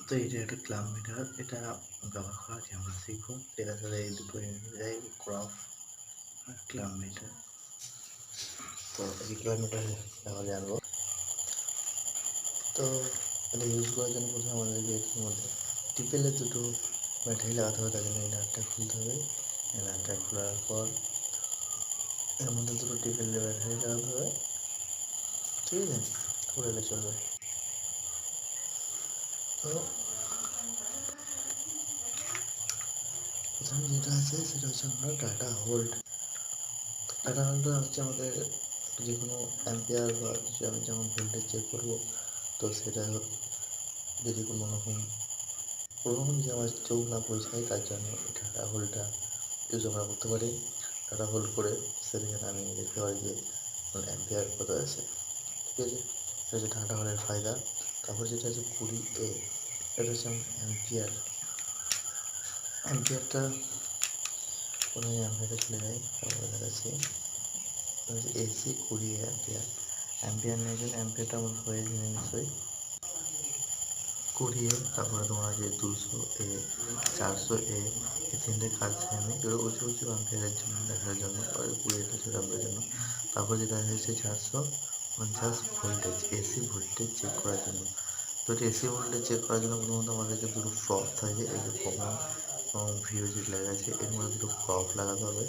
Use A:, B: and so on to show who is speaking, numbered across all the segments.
A: তো এটা একটা ক্লাব মিটার, এটা ব্যবহার করা যে আমরা শিখবো। এটার সাথে এই দুটো যাই ক্রপ আর ক্লাব মিটার। তো এই ক্লাব মিটার ব্যবহার জানবো। তো এটা ইউজ করার জন্য প্রথমে আমাদেরকে এটার মধ্যে টিপেলের দুটো ব্যাটারি লাগাতে হবে। তার জন্য এই নাটটা খুলতে হবে। এই নাটটা খোলার পর এর মধ্যে দুটো টিপেলের ব্যাটারি লাগাতে হবে, ঠিক আছে? খুলে চলবে। তো প্রথমে যেটা আছে সেটা হচ্ছে আমরা ডাটা হোল্ড। ডাটা হোল্ডটা হচ্ছে আমাদের যে কোনো অ্যাম্পিয়ার বা কিছু আমি যেমন ভোল্টেজ চেক করবো, তো সেটা যদি কোনো রকম যে আমার চোখ না পৌঁছায় তার জন্য এই ডাটা হোল্ডটা ইউজ আমরা করতে পারি। ডাটা হোল্ড করে সেখানে আমি দেখতে পারি যে আমার অ্যাম্পিয়ার কত আছে, ঠিক আছে? এটা হচ্ছে ডাটা হোল্ডের ফায়দা। তারপর যেটা আছে 20A, এটা হচ্ছে আমার অ্যাম্পিয়ার। অ্যাম্পিয়ারটা প্রথমে অ্যাম্পিয়ারটা চলে যায়, তারপরে দেখাচ্ছি এসি 20 অ্যাম্পিয়ার। অ্যাম্পিয়ার নিয়েছেন, অ্যাম্পিয়ারটা আমার হয়ে যাবে নিশ্চয়ই 20A। তারপরে তোমার আছে 200A, 400A, এই তিনটে কাটছি আমি এগুলো উঁচু উঁচু অ্যাম্পিয়ারের জন্য দেখার জন্য, 20টা ছোটো অ্যাম্পিয়ারের জন্য। তারপর যেটা হচ্ছে 450 ভোল্টেজ, এসি ভোল্টেজ চেক করার জন্য। তো এটা এসি ভোল্টেজ চেক করার জন্য প্রথমত আমাদেরকে দুটো প্রপ থাকে, এই যে কমন ভিওজি লেখা আছে, এর মধ্যে দুটো প্রপ লাগাতে হবে।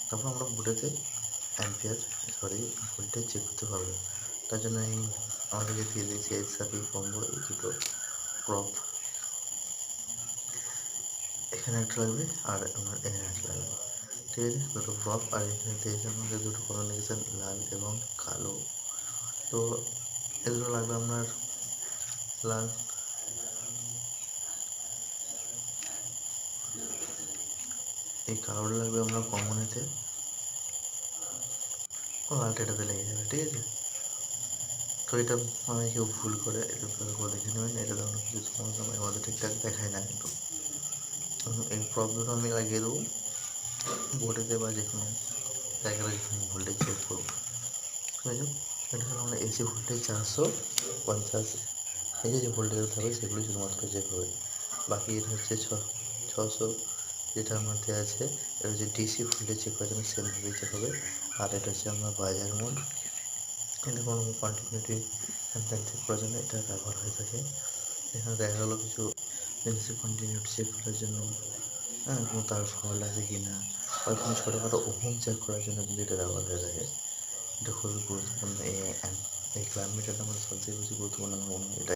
A: তারপর আমরা বোর্ডেতে ভোল্টেজ চেক করতে পারবো। তার জন্য এই আমাদেরকে দিয়ে দিয়েছে এর সাথেই কম্বো এই দুটো প্রপ। এখানে একটা লাগবে আর আমার এখানে একটা লাগবে, ঠিক আছে? দুটো প্রপ আর এখানে দিয়েছে আমাদের দুটো কমিউনিকেশান, লাল এবং কালো। তো এগুলো লাগবে আপনার লাল, এই কালোটা লাগবে আপনার কমনেতে, ও লালটা এটাতে লেগে যাবে, ঠিক আছে? তো এটা আমি কেউ ভুল করে এটা ভালো করে দেখে নেবেন। এটা ধরুন কিছু সমস্যা আমার মধ্যে ঠিকঠাক দেখায় না, কিন্তু এই প্রবলেমটা আমি লাগিয়ে দেবো বোর্ডেতে বা যে কোনো জায়গায় যেখানে ভোল্টেজ চেক করবো, ঠিক আছে? এটা হলো আমরা এসি ভোল্টেজ 450, এই যে ভোল্টেজ থাকবে সেগুলো শুধুমাত্র চেক হবে। বাকি এটা হচ্ছে 600 যেটার মধ্যে আছে, এটা হচ্ছে ডিসি ভোল্টেজ চেক করার জন্য সেমভাবেই চেক হবে। আর এটা হচ্ছে আমার বাজার মোড, এটা কোনো কন্টিনিউটি চেক করার জন্য এটা ব্যবহার হয়ে থাকে। এখানে দেখা গেলো কিছু জিনিসের কন্টিনিউটি চেক করার জন্য, হ্যাঁ, কোনো তার ফল্ট আছে কি না, বা কোনো ছোটোখাটো ওহম চেক করার জন্য কিন্তু এটা ব্যবহার হয়ে থাকে। এটা খুবই গুরুত্বপূর্ণ। এই ক্লাব মিটারটা আমাদের সবথেকে বেশি গুরুত্বপূর্ণ আমার মনে হয় এটা।